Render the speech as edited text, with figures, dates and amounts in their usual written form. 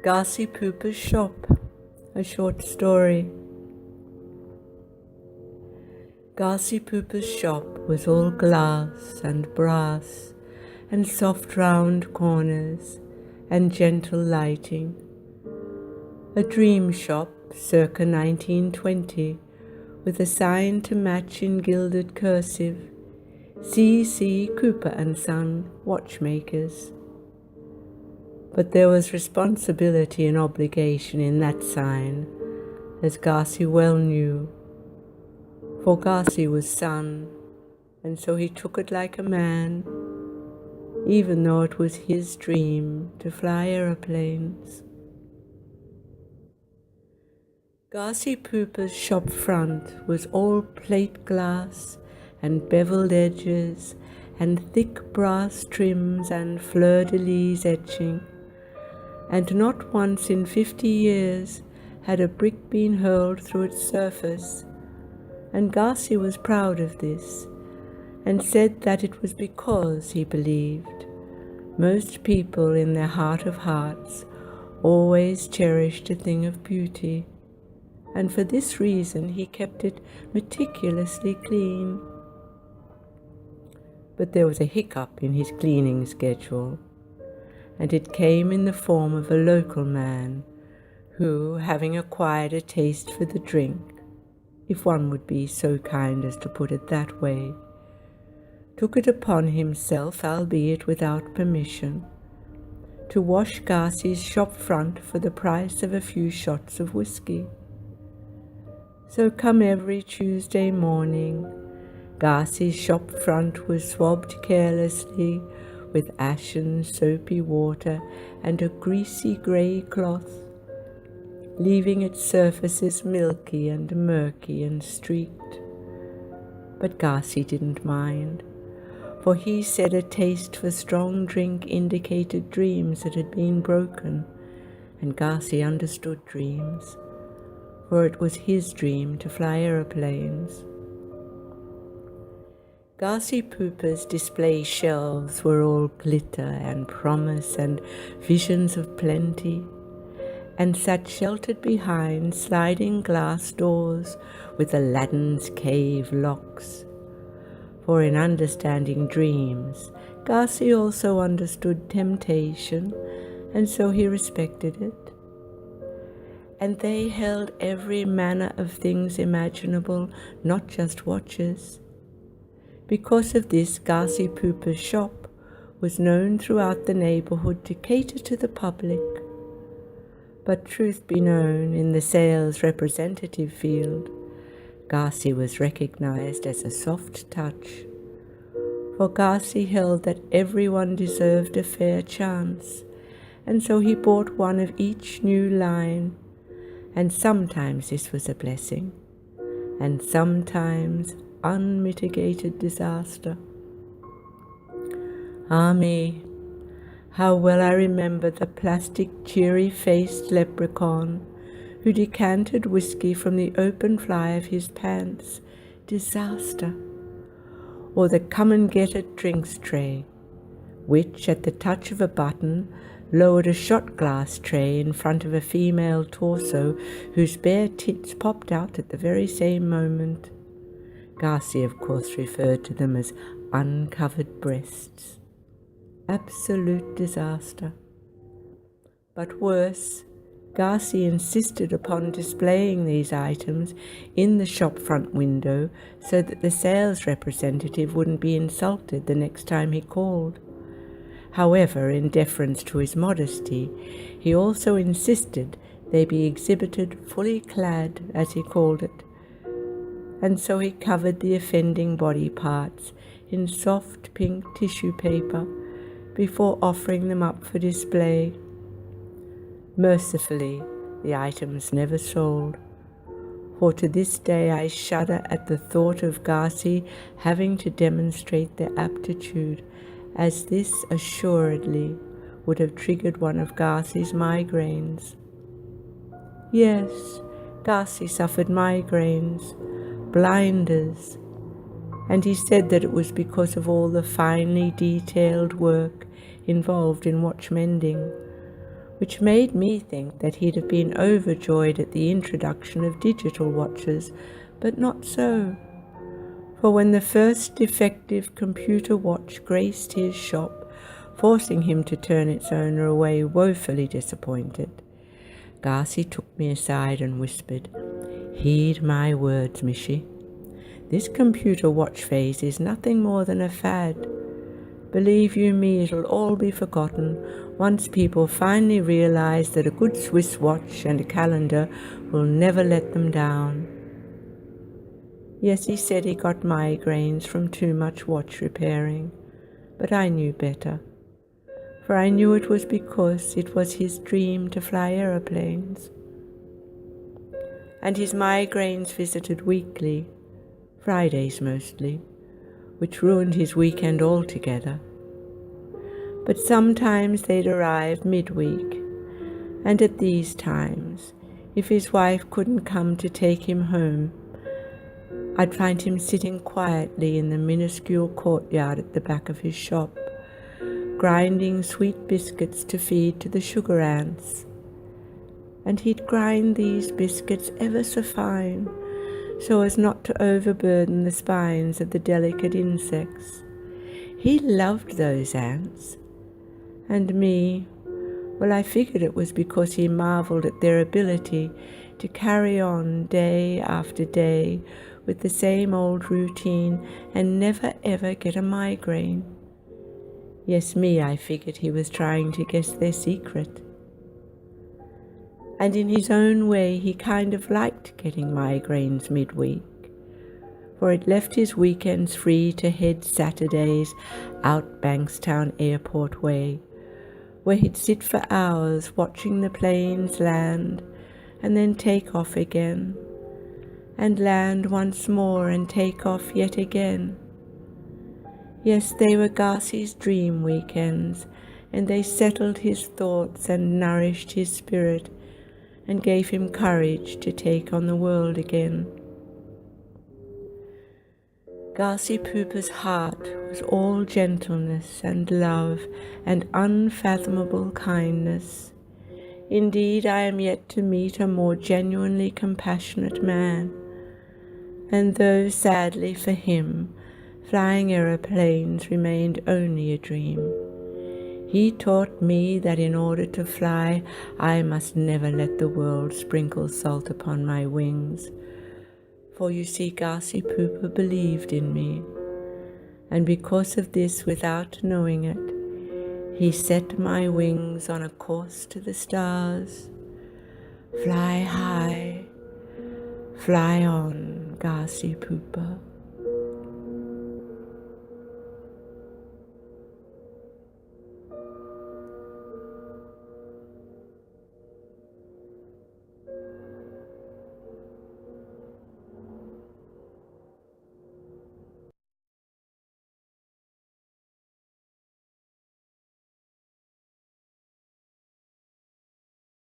Garcie Pooper'S Shop, a short story. Garcie Pooper'S shop was all glass and brass and soft round corners and gentle lighting. A dream shop circa 1920 with a sign to match in gilded cursive, C.C. Cooper & Son, watchmakers. But there was responsibility and obligation in that sign, as Garcie well knew. For Garcie was son, and so he took it like a man, even though it was his dream to fly aeroplanes. Garcie Pooper'S shop front was all plate glass and beveled edges and thick brass trims and fleur-de-lis etching, and not once in 50 years had a brick been hurled through its surface, and Garcie was proud of this, and said that it was because, he believed, most people in their heart of hearts always cherished a thing of beauty, and for this reason he kept it meticulously clean. But there was a hiccup in his cleaning schedule, and it came in the form of a local man who, having acquired a taste for the drink, if one would be so kind as to put it that way, took it upon himself, albeit without permission, to wash Garcie's shop front for the price of a few shots of whiskey. So come every Tuesday morning, Garcie's shop front was swabbed carelessly with ashen soapy water and a greasy grey cloth, leaving its surfaces milky and murky and streaked. But Garcie didn't mind, for he said a taste for strong drink indicated dreams that had been broken, and Garcie understood dreams, for it was his dream to fly aeroplanes. Garcie Pooper'S display shelves were all glitter and promise and visions of plenty, and sat sheltered behind sliding glass doors with Aladdin's cave locks. For in understanding dreams, Garcie also understood temptation, and so he respected it. And they held every manner of things imaginable, not just watches. Because of this, Garcie Pooper'S shop was known throughout the neighborhood to cater to the public. But truth be known, in the sales representative field, Garcie was recognized as a soft touch, for Garcie held that everyone deserved a fair chance, and so he bought one of each new line, and sometimes this was a blessing, and sometimes unmitigated disaster. Ah me, how well I remember the plastic cheery-faced leprechaun who decanted whiskey from the open fly of his pants. Disaster. Or the come-and-get-it drinks tray, which, at the touch of a button, lowered a shot glass tray in front of a female torso whose bare tits popped out at the very same moment. Garcie, of course, referred to them as uncovered breasts. Absolute disaster. But worse, Garcie insisted upon displaying these items in the shop front window so that the sales representative wouldn't be insulted the next time he called. However, in deference to his modesty, he also insisted they be exhibited fully clad, as he called it, and so he covered the offending body parts in soft pink tissue paper before offering them up for display. Mercifully, the items never sold, for to this day I shudder at the thought of Garcie having to demonstrate their aptitude, as this assuredly would have triggered one of Garcie's migraines. Yes, Garcie suffered migraines, blinders, and he said that it was because of all the finely detailed work involved in watch mending, which made me think that he'd have been overjoyed at the introduction of digital watches, but not so. For when the first defective computer watch graced his shop, forcing him to turn its owner away woefully disappointed, Garcie took me aside and whispered, "Heed my words, Mishy. This computer watch phase is nothing more than a fad. Believe you me, it'll all be forgotten once people finally realize that a good Swiss watch and a calendar will never let them down." Yes, he said he got migraines from too much watch repairing, but I knew better, for I knew it was because it was his dream to fly aeroplanes. And his migraines visited weekly, Fridays mostly, which ruined his weekend altogether. But sometimes they'd arrive midweek, and at these times, if his wife couldn't come to take him home, I'd find him sitting quietly in the minuscule courtyard at the back of his shop, grinding sweet biscuits to feed to the sugar ants. And he'd grind these biscuits ever so fine, so as not to overburden the spines of the delicate insects. He loved those ants. And me, well, I figured it was because he marveled at their ability to carry on day after day with the same old routine and never ever get a migraine. Yes, me, I figured he was trying to guess their secret. And in his own way, he kind of liked getting migraines midweek, for it left his weekends free to head Saturdays out Bankstown Airport way, where he'd sit for hours watching the planes land and then take off again, and land once more and take off yet again. Yes, they were Garcie's dream weekends, and they settled his thoughts and nourished his spirit and gave him courage to take on the world again. Garcie Pooper'S heart was all gentleness and love and unfathomable kindness. Indeed, I am yet to meet a more genuinely compassionate man. And though, sadly for him, flying aeroplanes remained only a dream, he taught me that in order to fly, I must never let the world sprinkle salt upon my wings. For you see, Garcie Pooper believed in me, and because of this, without knowing it, he set my wings on a course to the stars. Fly high, fly on, Garcie Pooper.